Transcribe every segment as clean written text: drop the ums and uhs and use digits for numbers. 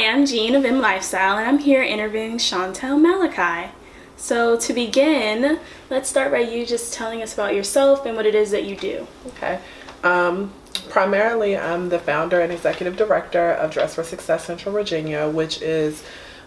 I'm Jean of M Lifestyle, and I'm here interviewing Shantell Malachi. So to begin, let's start by you just telling us about yourself and what it is that you do. Okay. Primarily, I'm the founder and executive director of Dress for Success Central Virginia, which is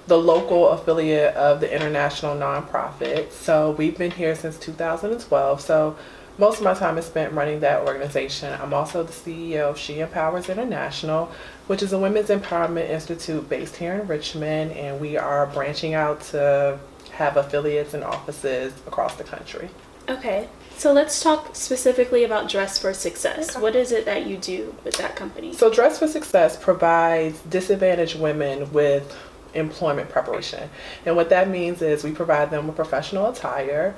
the local affiliate of the international nonprofit. So we've been here since 2012. So most of my time is spent running that organization. I'm also the CEO of She Empowers International, which is a women's empowerment institute based here in Richmond, and we are branching out to have affiliates and offices across the country. Okay, so let's talk specifically about Dress for Success. Okay. What is it that you do with that company? So Dress for Success provides disadvantaged women with employment preparation, and what that means is we provide them with professional attire,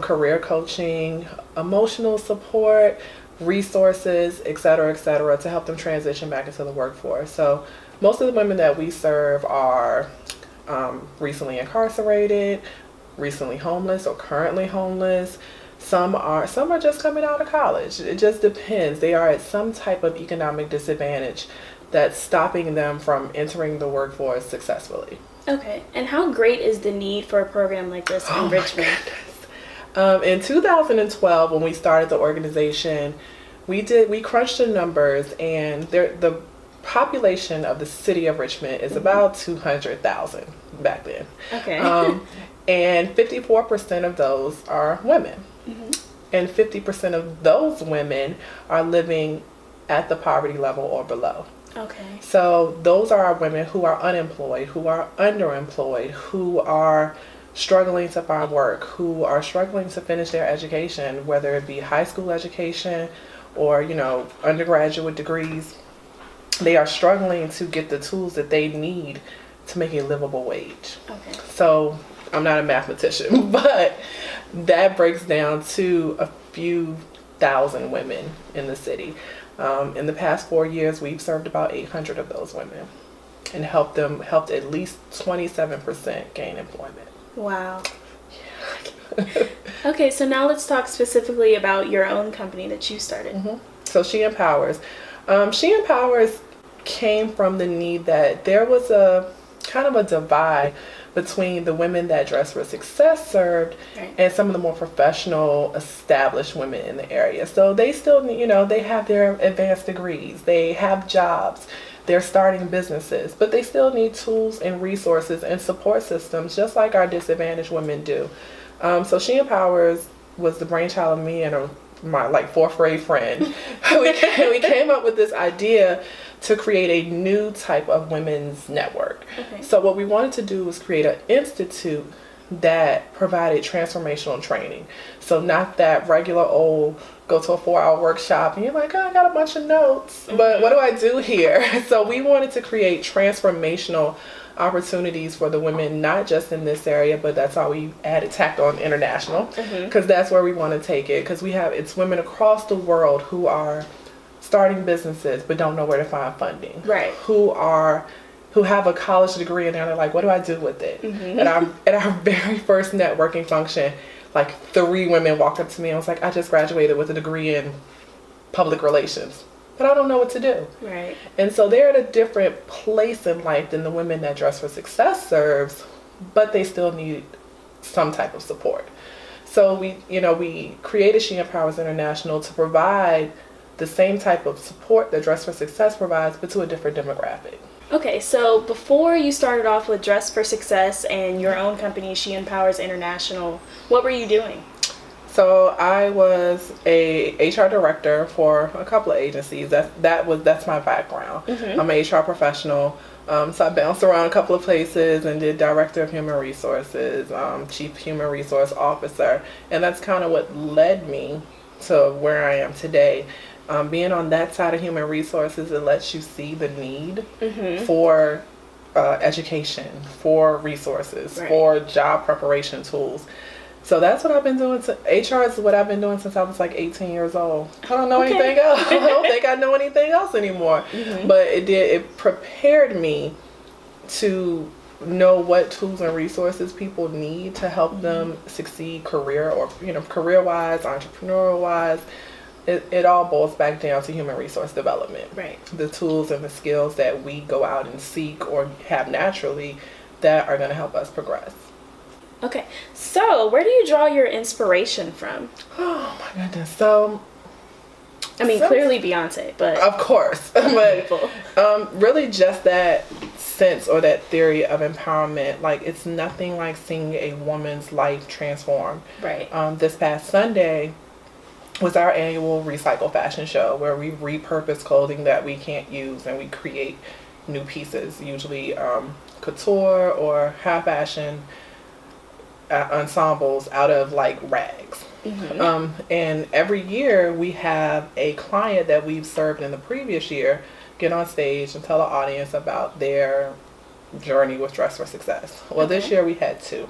career coaching, emotional support, resources, etc., to help them transition back into the workforce. So most of the women that we serve are recently incarcerated, recently homeless, or currently homeless. Some are just coming out of college. It just depends. They are at some type of economic disadvantage that's stopping them from entering the workforce successfully. Okay, and how great is the need for a program like this in Richmond? In 2012, when we started the organization, we crunched the numbers, and the population of the city of Richmond is about 200,000 back then. Okay. And 54% of those are women. And 50% of those women are living at the poverty level or below. Okay. So those are our women who are unemployed, who are underemployed, who are struggling to find work, who are struggling to finish their education, whether it be high school education or, undergraduate degrees. They are struggling to get the tools that they need to make a livable wage. Okay. So I'm not a mathematician, but that breaks down to a few thousand women in the city. In the past 4 years, we've served about 800 of those women and helped at least 27% gain employment. Wow. Okay, so now let's talk specifically about your own company that you started. So She Empowers. She Empowers came from the need that there was a kind of a divide between the women that Dress for Success served and some of the more professional, established women in the area. So they still, they have their advanced degrees, they have jobs, they're starting businesses, but they still need tools and resources and support systems just like our disadvantaged women do. So She Empowers was the brainchild of me and my fourth grade friend. we came up with this idea to create a new type of women's network. Okay. So what we wanted to do was create an institute that provided transformational training. So not that regular old go to a 4-hour workshop and you're like, oh, I got a bunch of notes, but what do I do here? So we wanted to create transformational opportunities for the women, not just in this area, but that's how we tacked on international, because that's where we want to take it, because it's women across the world who are starting businesses but don't know where to find funding, right? Who have a college degree and they're like, what do I do with it? At our very first networking function, 3 women walked up to me and was like, I just graduated with a degree in public relations, but I don't know what to do. Right. And so they're at a different place in life than the women that Dress for Success serves, but they still need some type of support. So we created She Empowers International to provide the same type of support that Dress for Success provides, but to a different demographic. Okay, so before you started off with Dress for Success and your own company, She Empowers International, what were you doing? So I was a HR director for a couple of agencies. That's my background. I'm an HR professional. So I bounced around a couple of places and did director of human resources, chief human resource officer, and that's kind of what led me to where I am today. Being on that side of human resources, it lets you see the need for education, for resources, for job preparation tools. So that's what I've been doing. HR is what I've been doing since I was 18 years old. I don't know anything else. I don't think I know anything else anymore. But it prepared me to know what tools and resources people need to help them succeed career-wise, entrepreneurial-wise, it all boils back down to human resource development. Right. The tools and the skills that we go out and seek or have naturally that are going to help us progress. Okay, so where do you draw your inspiration from? Oh my goodness. So, I mean, clearly Beyonce, but of course, but really just that sense or that theory of empowerment. Like, it's nothing like seeing a woman's life transform. Right. This past Sunday was our annual recycle fashion show where we repurpose clothing that we can't use and we create new pieces, usually couture or high fashion ensembles out of like rags. Mm-hmm. And every year we have a client that we've served in the previous year get on stage and tell the audience about their journey with Dress for Success. Well, this year we had two.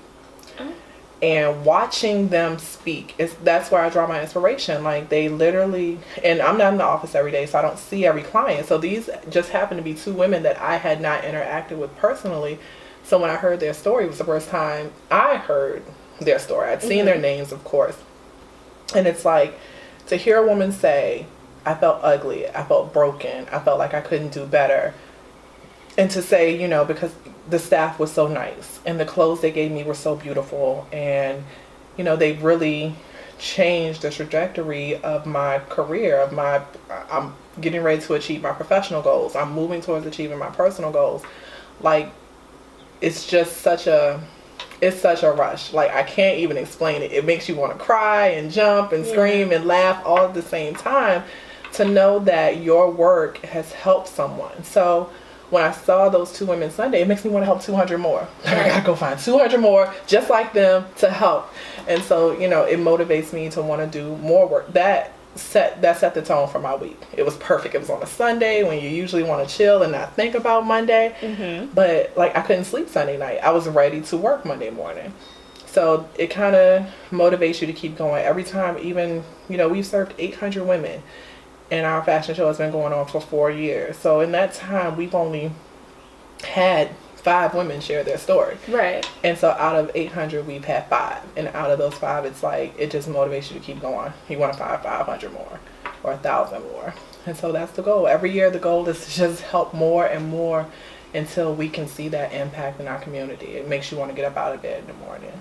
Oh. And watching them speak, that's where I draw my inspiration. Like, they literally, and I'm not in the office every day, so I don't see every client. So these just happen to be two women that I had not interacted with personally. So when I heard their story, it was the first time I heard their story. I'd seen their names, of course. And it's like, to hear a woman say, I felt ugly, I felt broken, I felt like I couldn't do better. And to say, you know, because the staff was so nice and the clothes they gave me were so beautiful, and, you know, they really changed the trajectory of my career, I'm getting ready to achieve my professional goals. I'm moving towards achieving my personal goals. Like, it's just such a rush. Like, I can't even explain it. It makes you want to cry and jump and scream and laugh all at the same time, to know that your work has helped someone. So when I saw those two women Sunday, it makes me want to help 200 more. I gotta go find 200 more just like them to help. And so, you know, it motivates me to want to do more work. That set the tone for my week. It was perfect. It was on a Sunday when you usually want to chill and not think about Monday. Mm-hmm. But like, I couldn't sleep Sunday night. I was ready to work Monday morning. So it kind of motivates you to keep going every time. Even, you know, we've served 800 women and our fashion show has been going on for 4 years. So in that time, we've only had 5 women share their story. Right. And so out of 800, we've had 5. And out of those 5, it's like, it just motivates you to keep going. You want to find 500 more or 1,000 more. And so that's the goal. Every year, the goal is to just help more and more until we can see that impact in our community. It makes you want to get up out of bed in the morning.